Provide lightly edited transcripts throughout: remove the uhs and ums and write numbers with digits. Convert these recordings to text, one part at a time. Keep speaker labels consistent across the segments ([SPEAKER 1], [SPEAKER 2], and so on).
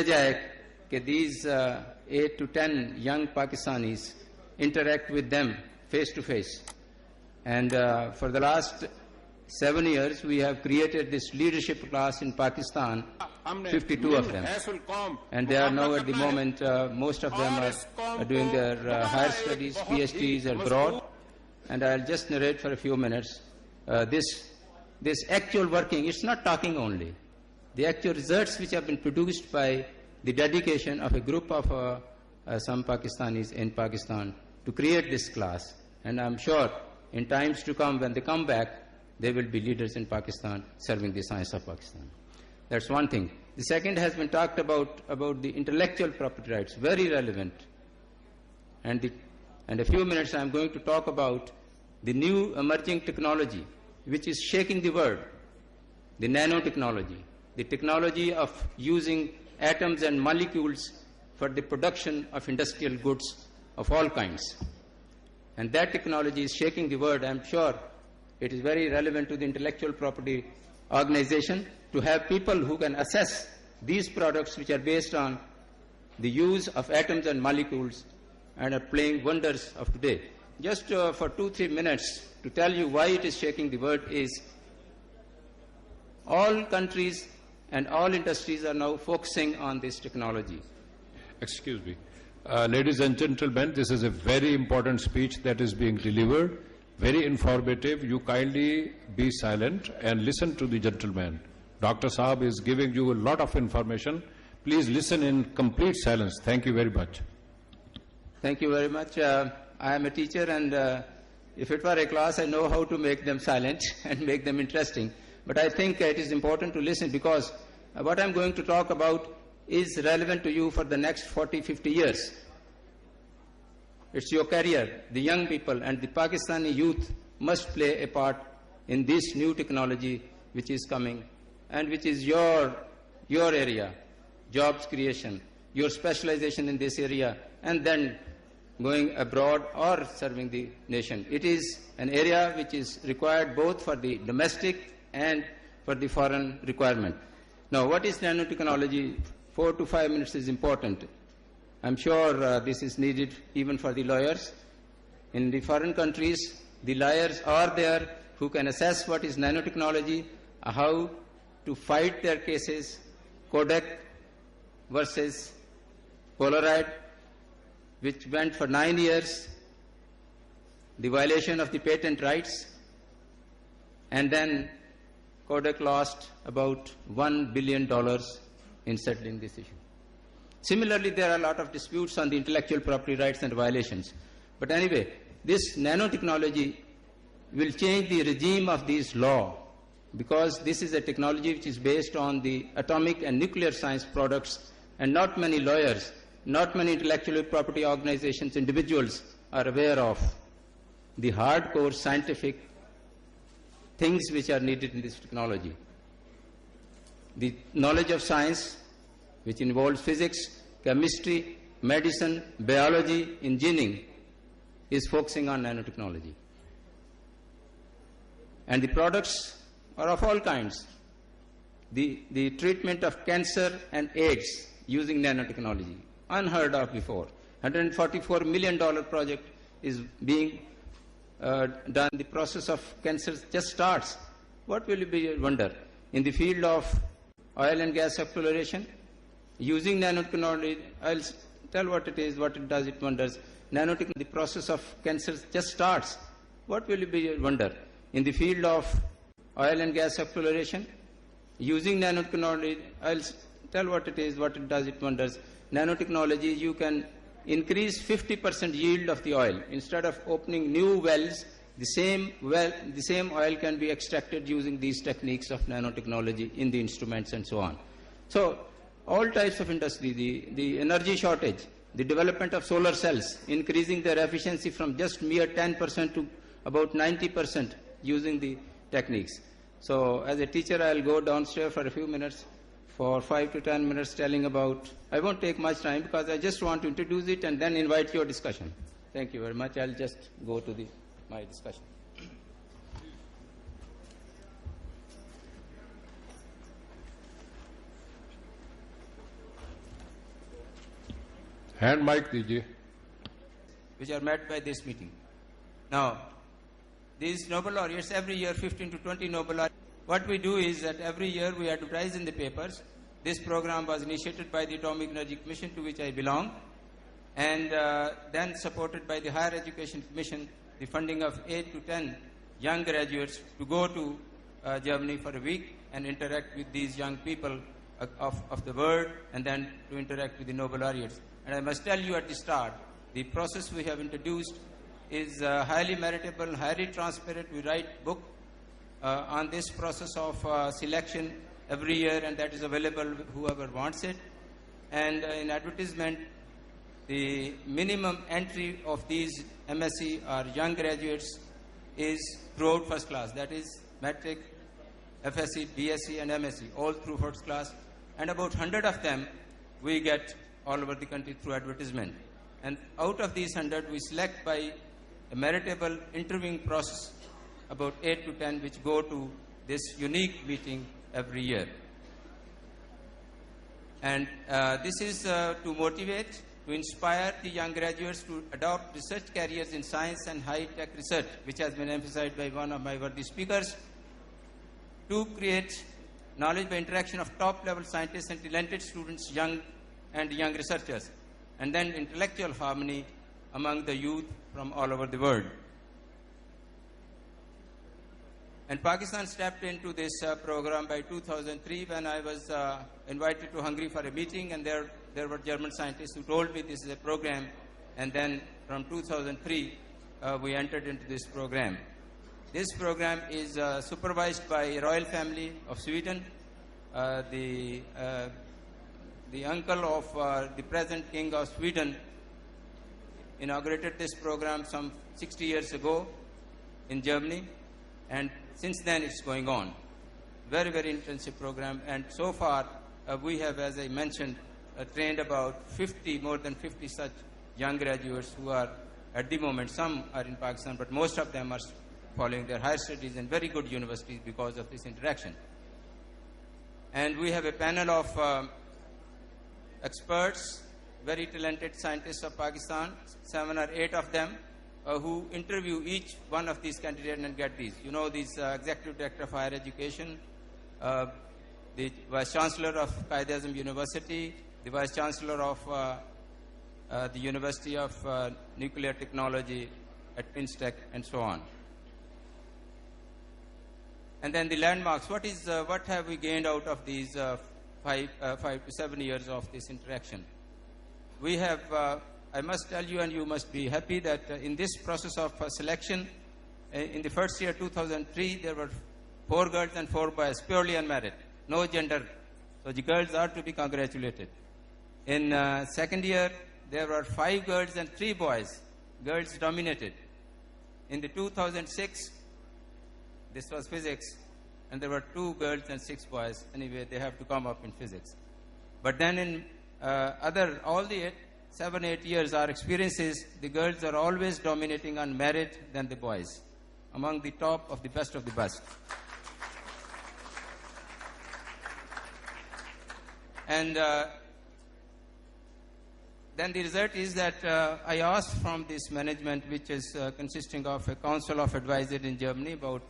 [SPEAKER 1] these 8 to 10 young Pakistanis interact with them face to face. And for the last 7 years, we have created this leadership class in Pakistan, 52 of them. And they are now at the moment, most of them are doing their higher studies, PhDs abroad. And I'll just narrate for a few minutes. This actual working, it's not talking only. The actual results which have been produced by the dedication of a group of some Pakistanis in Pakistan to create this class. And I'm sure in times to come, when they come back, they will be leaders in Pakistan serving the science of Pakistan. That's one thing. The second has been talked about the intellectual property rights, very relevant. And a few minutes I'm going to talk about the new emerging technology which is shaking the world, the nanotechnology, the technology of using atoms and molecules for the production of industrial goods of all kinds. And that technology is shaking the world. I'm sure it is very relevant to the intellectual property organization to have people who can assess these products which are based on the use of atoms and molecules and are playing wonders of today. Just for 2-3 minutes to tell you why it is shaking the world is all countries and all industries are now focusing on this technology.
[SPEAKER 2] Excuse me. Ladies and gentlemen, this is a very important speech that is being delivered, very informative. You kindly be silent and listen to the gentleman. Dr. Saab is giving you a lot of information. Please listen in complete silence. Thank you very much.
[SPEAKER 1] Thank you very much. I am a teacher, and if it were a class, I know how to make them silent and make them interesting. But I think it is important to listen because what I'm going to talk about is relevant to you for the next 40, 50 years. It's your career. The young people and the Pakistani youth must play a part in this new technology which is coming and which is your area, jobs creation, your specialization in this area, and then going abroad or serving the nation. It is an area which is required both for the domestic and for the foreign requirement. Now, what is nanotechnology? 4 to 5 minutes is important. I'm sure this is needed even for the lawyers. In the foreign countries, the lawyers are there who can assess what is nanotechnology, how to fight their cases, Kodak versus Polaroid, which went for 9 years, the violation of the patent rights, and then Kodak lost about $1 billion in settling this issue. Similarly, there are a lot of disputes on the intellectual property rights and violations. But anyway, this nanotechnology will change the regime of these laws because this is a technology which is based on the atomic and nuclear science products, and not many lawyers, not many intellectual property organizations, individuals are aware of the hardcore scientific things which are needed in this technology. The knowledge of science, which involves physics, chemistry, medicine, biology, engineering, is focusing on nanotechnology. And the products are of all kinds. The treatment of cancer and AIDS using nanotechnology, unheard of before. $144 million project is being done. The process of cancer just starts. What will be your wonder? In the field of oil and gas exploration, using nanotechnology, I'll tell what it is, what it does, it wonders. Nanotechnology, the process of cancer just starts. What will be your wonder? In the field of oil and gas exploration, using nanotechnology, I'll tell what it is, what it does, it wonders. Nanotechnology, you can increase 50% yield of the oil. Instead of opening new wells, the same oil can be extracted using these techniques of nanotechnology in the instruments and so on. So, all types of industry, the energy shortage, the development of solar cells, increasing their efficiency from just mere 10% to about 90% using the techniques. So, as a teacher, I'll go downstairs for a few minutes, for 5 to 10 minutes telling about, I won't take much time because I just want to introduce it and then invite your discussion. Thank you very much. I'll just go to my discussion.
[SPEAKER 2] Hand mic दीजिए.
[SPEAKER 1] which are met by this meeting. Now, these Nobel laureates, every year 15 to 20 Nobel laureates. What we do is that every year we advertise in the papers. This program was initiated by the Atomic Energy Commission, to which I belong, and then supported by the Higher Education Commission, the funding of 8 to 10 young graduates to go to Germany for a week and interact with these young people of the world, and then to interact with the Nobel laureates. And I must tell you at the start, the process we have introduced is highly meritable, highly transparent. We write book on this process of selection every year, and that is available whoever wants it. And in advertisement, the minimum entry of these MSc or young graduates is throughout first class. That is metric, FSc, BSc and MSc, all through first class. And about 100 of them we get all over the country through advertisement. And out of these 100, we select by a meritable interviewing process about 8 to 10 which go to this unique meeting every year. And this is to motivate, to inspire the young graduates to adopt research careers in science and high-tech research, which has been emphasized by one of my worthy speakers, to create knowledge by interaction of top-level scientists and talented students, young researchers, and then intellectual harmony among the youth from all over the world. And Pakistan stepped into this program by 2003 when I was invited to Hungary for a meeting, and there were German scientists who told me this is a program, and then from 2003 we entered into this program. This program is supervised by Royal Family of Sweden. The uncle of the present King of Sweden inaugurated this program some 60 years ago in Germany, and since then it's going on. Very, very intensive program, and so far we have, as I mentioned, trained about more than 50 such young graduates who are at the moment, some are in Pakistan, but most of them are following their higher studies in very good universities because of this interaction. And we have a panel of experts, very talented scientists of Pakistan, 7 or 8 of them, who interview each one of these candidates and get these. You know, these Executive Director of Higher Education, the Vice Chancellor of Quaid-e-Azam University, the Vice Chancellor of the University of Nuclear Technology at Princeton, and so on. And then the landmarks. What have we gained out of these 5 to 7 years of this interaction? We have, I must tell you, and you must be happy, that in this process of selection, in the first year, 2003, there were 4 girls and 4 boys, purely unmarried, no gender. So the girls are to be congratulated. In second year, there were 5 girls and 3 boys. Girls dominated. In the 2006, this was physics, and there were 2 girls and 6 boys. Anyway, they have to come up in physics. But then in all the 7-8 years, our experiences, the girls are always dominating on merit than the boys, among the top of the best of the best. And then the result is that I asked from this management, which is consisting of a council of advisors in Germany, about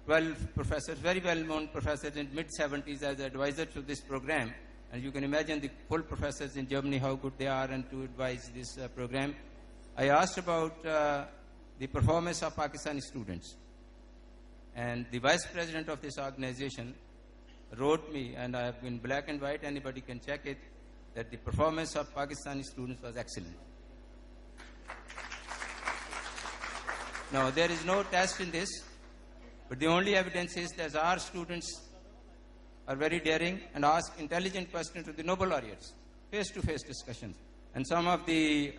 [SPEAKER 1] 12 professors, very well-known professors in mid-70s as advisors to this program. And you can imagine the full professors in Germany, how good they are and to advise this program. I asked about the performance of Pakistani students. And the vice president of this organization wrote me, and I have in black and white, anybody can check it, that the performance of Pakistani students was excellent. Now, there is no test in this, but the only evidence is that our students are very daring and ask intelligent questions to the Nobel laureates, face-to-face discussions. And some of the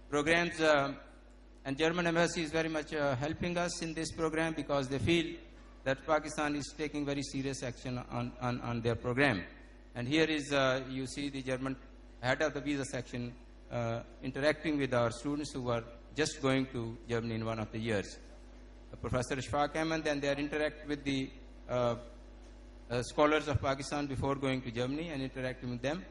[SPEAKER 1] programs, and German embassy is very much helping us in this program because they feel that Pakistan is taking very serious action on their program. And here is, you see the German head of the visa section interacting with our students who are just going to Germany in one of the years. Professor Ishfaq Ahmed, and they are interact with the scholars of Pakistan before going to Germany and interacting with them.